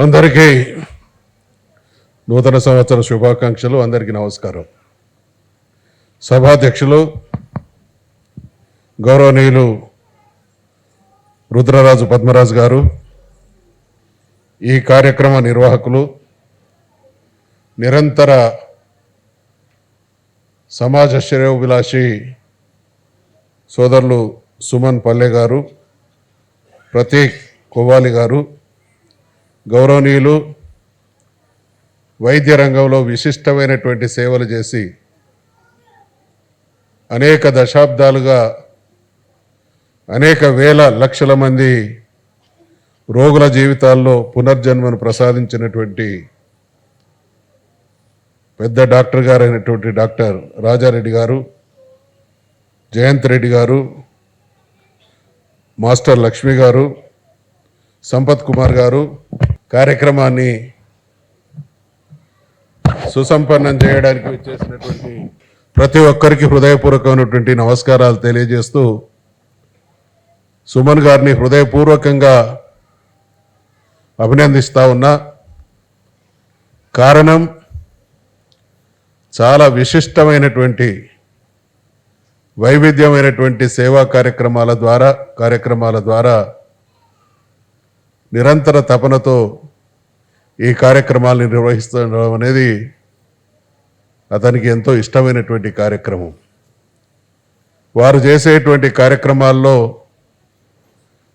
అందరికీ నూతన సంవత్సర శుభాకాంక్షలు. అందరికీ నమస్కారం. సభాధ్యక్షులు గౌరవనీయులు రుద్రరాజు పద్మరాజు గారు, ఈ కార్యక్రమ నిర్వాహకులు, నిరంతర సమాజ శ్రేయోభిలాషి సోదరులు సుమన్ పల్లె గారు, ప్రతీక్ కొవ్వాలి గారు, గౌరవనీయులు వైద్య రంగంలో విశిష్టమైనటువంటి సేవలు చేసి అనేక దశాబ్దాలుగా అనేక వేల లక్షల మంది రోగుల జీవితాల్లో పునర్జన్మను ప్రసాదించినటువంటి పెద్ద డాక్టర్ గారు అయినటువంటి డాక్టర్ రాజారెడ్డి గారు, జయంత్ రెడ్డి గారు, మాస్టర్ లక్ష్మి గారు, సంపత్ కుమార్ గారు, కార్యక్రమాన్ని సుసంపన్నం చేయడానికి వచ్చేసినటువంటి ప్రతి ఒక్కరికి హృదయపూర్వకమైనటువంటి నమస్కారాలు తెలియజేస్తూ, సుమన్ గారిని హృదయపూర్వకంగా అభినందిస్తా ఉన్నా. కారణం, చాలా విశిష్టమైనటువంటి వైవిధ్యమైనటువంటి సేవా కార్యక్రమాల ద్వారా నిరంతర తపనతో ఈ కార్యక్రమాలను నిర్వహిస్తుండడం అనేది అతనికి ఎంతో ఇష్టమైనటువంటి కార్యక్రమం. వారు చేసేటువంటి కార్యక్రమాల్లో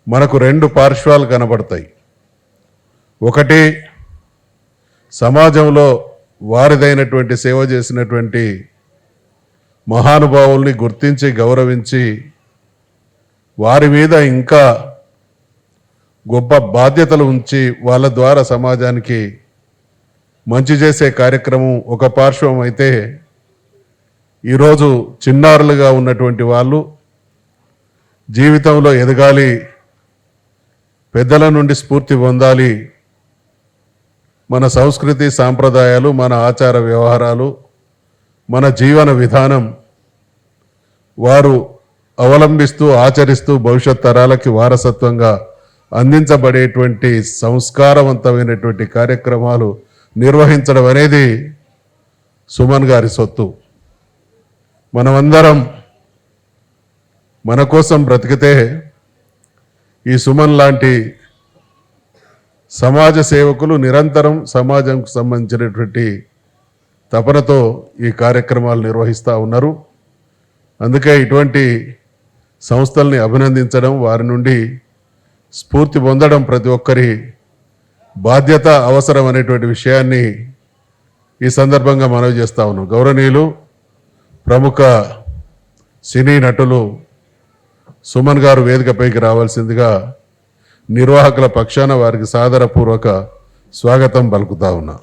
మనకు రెండు పార్శ్వాలు కనబడతాయి. ఒకటి, సమాజంలో వారిదైనటువంటి సేవ చేసినటువంటి మహానుభావుల్ని గుర్తించి గౌరవించి వారి మీద ఇంకా గొప్ప బాధ్యతలు ఉంచి వాళ్ళ ద్వారా సమాజానికి మంచి చేసే కార్యక్రమం ఒక పార్శ్వం అయితే, ఈరోజు చిన్నారులుగా ఉన్నటువంటి వాళ్ళు జీవితంలో ఎదగాలి, పెద్దల నుండి స్ఫూర్తి పొందాలి, మన సంస్కృతి సాంప్రదాయాలు, మన ఆచార వ్యవహారాలు, మన జీవన విధానం వారు అవలంబిస్తూ ఆచరిస్తూ భవిష్యత్ తరాలకి వారసత్వంగా అందించబడేటువంటి సంస్కారవంతమైనటువంటి కార్యక్రమాలు నిర్వహించడం అనేది సుమన్ గారి సొత్తు. మనమందరం మన కోసం బ్రతికితే ఈ సుమన్ లాంటి సమాజ సేవకులు నిరంతరం సమాజంకు సంబంధించినటువంటి తపనతో ఈ కార్యక్రమాలు నిర్వహిస్తూ ఉన్నారు. అందుకే ఇటువంటి సంస్థల్ని అభినందించడం, వారి నుండి స్ఫూర్తి పొందడం ప్రతి ఒక్కరి బాధ్యత, అవసరం అనేటువంటి విషయాన్ని ఈ సందర్భంగా మనవి చేస్తా ఉన్నాం. గౌరవనీయులు ప్రముఖ సినీ నటులు సుమన్ గారు వేదికపైకి రావాల్సిందిగా నిర్వాహకుల పక్షాన వారికి సాదరపూర్వక స్వాగతం పలుకుతా ఉన్నా.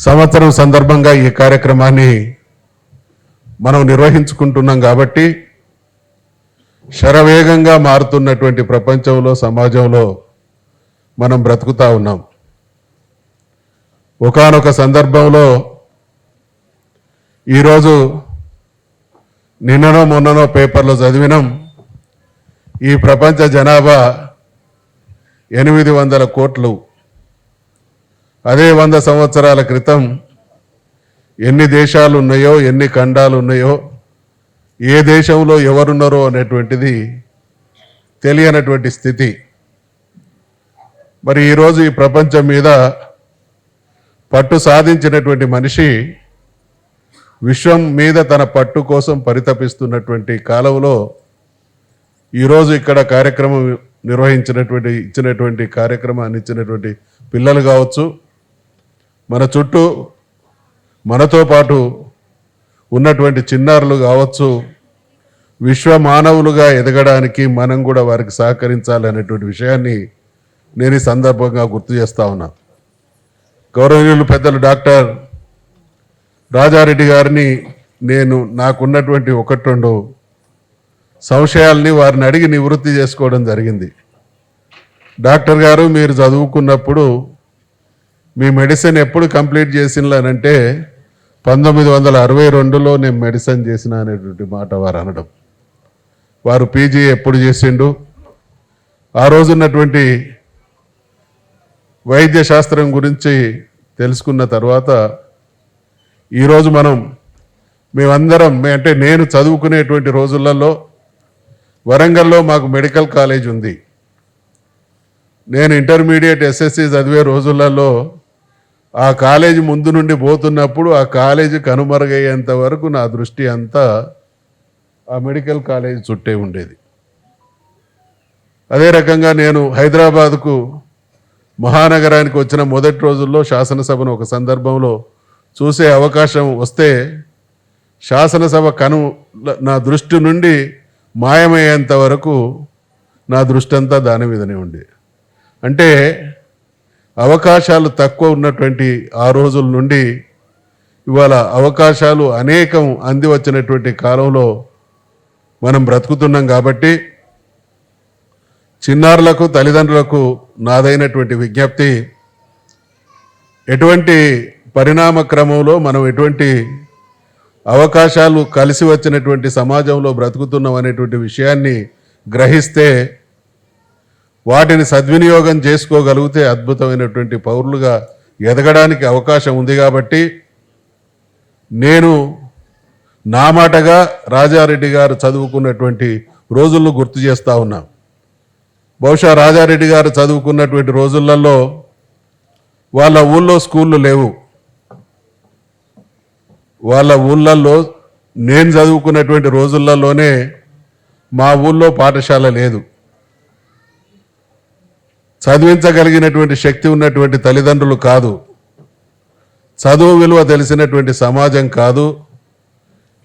సంవత్సరం సందర్భంగా ఈ కార్యక్రమాన్ని మనం నిర్వహించుకుంటున్నాం కాబట్టి, శరవేగంగా మారుతున్నటువంటి ప్రపంచంలో, సమాజంలో మనం బ్రతుకుతా ఉన్నాం. ఒకానొక సందర్భంలో, ఈరోజు నిన్ననో మొన్ననో పేపర్లో చదివినాం, ఈ ప్రపంచ జనాభా 800 కోట్లు. అదే 100 సంవత్సరాల క్రితం ఎన్ని దేశాలు ఉన్నాయో, ఎన్ని ఖండాలు ఉన్నాయో, ఏ దేశంలో ఎవరున్నారో అనేటువంటిది తెలియనటువంటి స్థితి. మరి ఈరోజు ఈ ప్రపంచం మీద పట్టు సాధించినటువంటి మనిషి విశ్వం మీద తన పట్టు కోసం పరితపిస్తున్నటువంటి కాలంలో ఈరోజు ఇక్కడ కార్యక్రమం ఇచ్చినటువంటి కార్యక్రమాన్ని ఇచ్చినటువంటి పిల్లలు కావచ్చు, మన చుట్టూ మనతో పాటు ఉన్నటువంటి చిన్నారులు కావచ్చు, విశ్వ మానవులుగా ఎదగడానికి మనం కూడా వారికి సహకరించాలనేటువంటి విషయాన్ని నేను ఈ సందర్భంగా గుర్తు చేస్తా ఉన్నా. గౌరవనీయులు పెద్దలు డాక్టర్ రాజారెడ్డి గారిని నాకున్నటువంటి ఒకటి రెండు సంశయాల్ని వారిని అడిగి నివృత్తి చేసుకోవడం జరిగింది. డాక్టర్ గారు, మీరు చదువుకున్నప్పుడు మీ మెడిసిన్ ఎప్పుడు కంప్లీట్ చేసినానంటే 1962లో నేను మెడిసిన్ చేసిన అనేటువంటి మాట వారు అనడం. వారు పీజీ ఎప్పుడు చేసిండు, ఆ రోజున్నటువంటి వైద్య శాస్త్రం గురించి తెలుసుకున్న తర్వాత ఈరోజు మేమందరం అంటే నేను చదువుకునేటువంటి రోజులలో వరంగల్లో మాకు మెడికల్ కాలేజ్ ఉంది. నేను ఇంటర్మీడియట్ ఎస్ఎస్సి చదివే రోజులలో ఆ కాలేజీ ముందు నుండి పోతున్నప్పుడు ఆ కాలేజీ కనుమరుగయ్యేంత వరకు నా దృష్టి అంతా ఆ మెడికల్ కాలేజ్ చుట్టే ఉండేది. అదే రకంగా నేను హైదరాబాద్కు మహానగరానికి వచ్చిన మొదటి రోజుల్లో శాసనసభను ఒక సందర్భంలో చూసే అవకాశం వస్తే శాసనసభ నా దృష్టి నుండి మాయమయ్యేంత వరకు నా దృష్టి అంతా దాని మీదనే ఉంది. అంటే అవకాశాలు తక్కువ ఉన్నటువంటి ఆ రోజుల నుండి ఇవాళ అవకాశాలు అనేకం అంది వచ్చినటువంటి కాలంలో మనం బ్రతుకుతున్నాం. కాబట్టి చిన్నారులకు, తల్లిదండ్రులకు నాదైనటువంటి విజ్ఞప్తి, ఎటువంటి పరిణామ క్రమంలో మనం ఎటువంటి అవకాశాలు కలిసి వచ్చినటువంటి సమాజంలో బ్రతుకుతున్నాం అనేటువంటి విషయాన్ని గ్రహిస్తే వాటిని సద్వినియోగం చేసుకోగలిగితే అద్భుతమైనటువంటి పౌరులుగా ఎదగడానికి అవకాశం ఉంది. కాబట్టి నేను నా మాటగా రాజారెడ్డి గారు చదువుకున్నటువంటి రోజులను గుర్తు చేస్తూ ఉన్నా. బహుశా రాజారెడ్డి గారు చదువుకున్నటువంటి రోజులలో వాళ్ళ ఊళ్ళో స్కూళ్ళు లేవు. వాళ్ళ ఊళ్ళల్లో నేను చదువుకున్నటువంటి రోజులలోనే మా ఊళ్ళో పాఠశాల లేదు. చదివించగలిగినటువంటి శక్తి ఉన్నటువంటి తల్లిదండ్రులు కాదు, చదువు విలువ తెలిసినటువంటి సమాజం కాదు,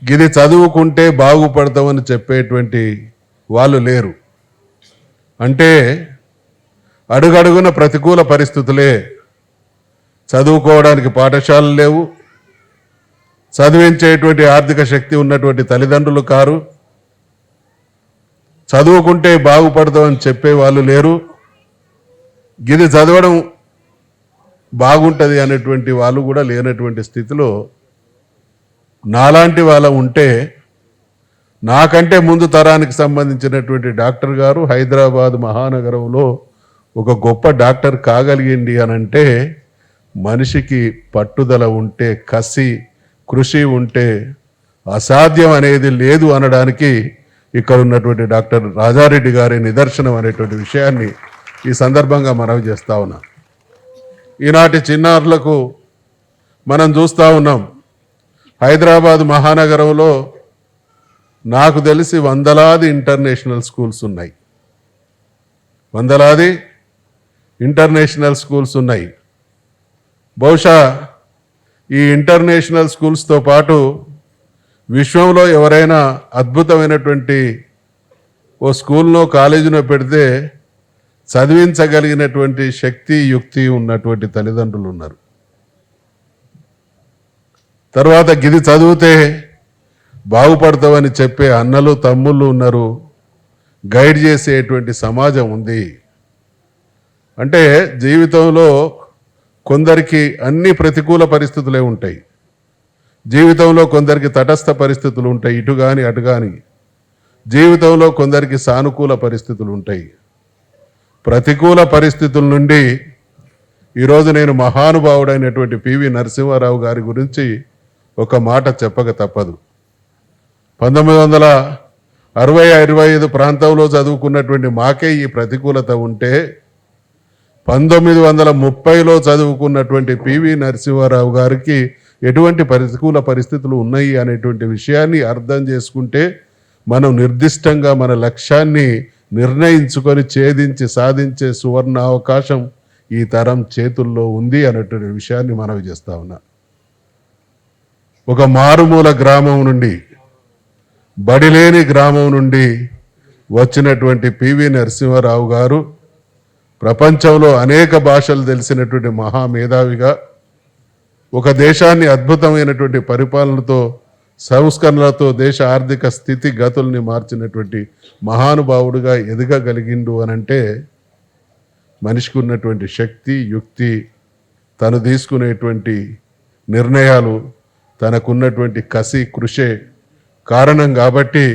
ఇది చదువుకుంటే బాగుపడతామని చెప్పేటువంటి వాళ్ళు లేరు. అంటే అడుగడుగున ప్రతికూల పరిస్థితులే. చదువుకోవడానికి పాఠశాలలు లేవు, చదివించేటువంటి ఆర్థిక శక్తి ఉన్నటువంటి తల్లిదండ్రులు కారు, చదువుకుంటే బాగుపడతామని చెప్పే వాళ్ళు లేరు, గిది చదవడం బాగుంటుంది అనేటువంటి వాళ్ళు కూడా లేనటువంటి స్థితిలో నాలాంటి వాళ్ళ ఉంటే, నాకంటే ముందు తరానికి సంబంధించినటువంటి డాక్టర్ గారు హైదరాబాద్ మహానగరంలో ఒక గొప్ప డాక్టర్ కాగలిగింది అనంటే మనిషికి పట్టుదల ఉంటే, కసి కృషి ఉంటే అసాధ్యం అనేది లేదు అనడానికి ఇక్కడ ఉన్నటువంటి డాక్టర్ రాజారెడ్డి గారి నిదర్శనం అనేటువంటి విషయాన్ని ఈ సందర్భంగా మనవి చేస్తూ ఉన్నాం. ఈనాటి చిన్నారులకు మనం చూస్తూ ఉన్నాం, హైదరాబాద్ మహానగరంలో నాకు తెలిసి వందలాది ఇంటర్నేషనల్ స్కూల్స్ ఉన్నాయి. వందలాది ఇంటర్నేషనల్ స్కూల్స్ ఉన్నాయి. బహుశా ఈ ఇంటర్నేషనల్ స్కూల్స్తో పాటు విశ్వంలో ఎవరైనా అద్భుతమైనటువంటి ఓ స్కూల్నో కాలేజీనో పెడితే చదివించగలిగినటువంటి శక్తి యుక్తి ఉన్నటువంటి తల్లిదండ్రులు ఉన్నారు. తర్వాత గిది చదివితే బాగుపడతామని చెప్పే అన్నలు తమ్ముళ్ళు ఉన్నారు, గైడ్ చేసేటువంటి సమాజం ఉంది. అంటే జీవితంలో కొందరికి అన్ని ప్రతికూల పరిస్థితులే ఉంటాయి, జీవితంలో కొందరికి తటస్థ పరిస్థితులు ఉంటాయి, ఇటు కానీ అటు కానీ. జీవితంలో కొందరికి సానుకూల పరిస్థితులు ఉంటాయి. ప్రతికూల పరిస్థితుల నుండి ఈరోజు నేను మహానుభావుడైనటువంటి పివి నరసింహారావు గారి గురించి ఒక మాట చెప్పక తప్పదు. 1960-65 ప్రాంతంలో చదువుకున్నటువంటి మాకే ఈ ప్రతికూలత ఉంటే 1930లో చదువుకున్నటువంటి పివి నరసింహారావు గారికి ఎటువంటి ప్రతికూల పరిస్థితులు ఉన్నాయి అనేటువంటి విషయాన్ని అర్థం చేసుకుంటే మనం నిర్దిష్టంగా మన లక్ష్యాన్ని నిర్ణయించుకొని ఛేదించి సాధించే సువర్ణ అవకాశం ఈ తరం చేతుల్లో ఉంది అనేటువంటి విషయాన్ని మనవి చేస్తా ఉన్నా. ఒక మారుమూల గ్రామం నుండి, బడిలేని గ్రామం నుండి వచ్చినటువంటి పివి నరసింహారావు గారు ప్రపంచంలో అనేక భాషలు తెలిసినటువంటి మహామేధావిగా, ఒక దేశాన్ని అద్భుతమైనటువంటి పరిపాలనతో సంస్కరణలతో దేశ ఆర్థిక స్థితిగతుల్ని మార్చినటువంటి మహానుభావుడిగా ఎదగగలిగిండు అనంటే మనిషికి ఉన్నటువంటి శక్తి, యుక్తి, తను తీసుకునేటువంటి నిర్ణయాలు, తనకున్నటువంటి కసి, కృషే కారణం. కాబట్టి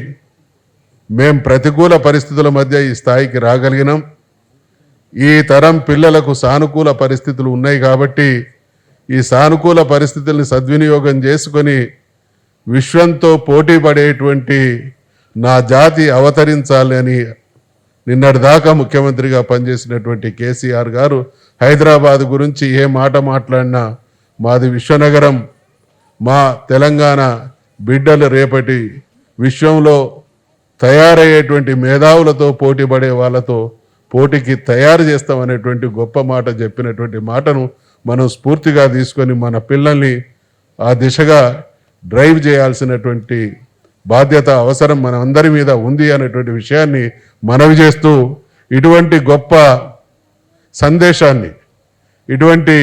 మేం ప్రతికూల పరిస్థితుల మధ్య ఈ స్థాయికి రాగలిగినాం. ఈ తరం పిల్లలకు సానుకూల పరిస్థితులు ఉన్నాయి కాబట్టి ఈ సానుకూల పరిస్థితుల్ని సద్వినియోగం చేసుకొని విశ్వంతో పోటీ పడేటువంటి నా జాతి అవతరించాలి అని నిన్నటిదాకా ముఖ్యమంత్రిగా పనిచేసినటువంటి కేసీఆర్ గారు హైదరాబాద్ గురించి ఏ మాట మాట్లాడినా మాది విశ్వనగరం, మా తెలంగాణ బిడ్డలు రేపటి విశ్వంలో తయారయ్యేటువంటి మేధావులతో పోటీ పడే వాళ్ళతో పోటీకి తయారు చేస్తామనేటువంటి గొప్ప మాట చెప్పినటువంటి మాటను మనం స్ఫూర్తిగా తీసుకొని మన పిల్లల్ని ఆ దిశగా డ్రైవ్ చేయాల్సినటువంటి బాధ్యత, అవసరం మన అందరి మీద ఉంది అనేటువంటి విషయాన్ని మనవి చేస్తూ ఇటువంటి గొప్ప సందేశాన్ని, ఇటువంటి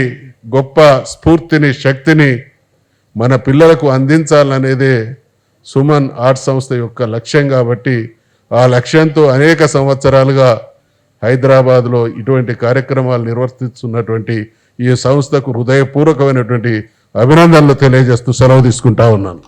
గొప్ప స్ఫూర్తిని, శక్తిని మన పిల్లలకు అందించాలనేదే సుమన్ ఆర్ట్స్ సంస్థ యొక్క లక్ష్యం. కాబట్టి ఆ లక్ష్యంతో అనేక సంవత్సరాలుగా హైదరాబాద్లో ఇటువంటి కార్యక్రమాలు నిర్వర్తిస్తున్నటువంటి ఈ సంస్థకు హృదయపూర్వకమైనటువంటి అభినందనలు తెలియజేస్తూ సెలవు తీసుకుంటా ఉన్నాను.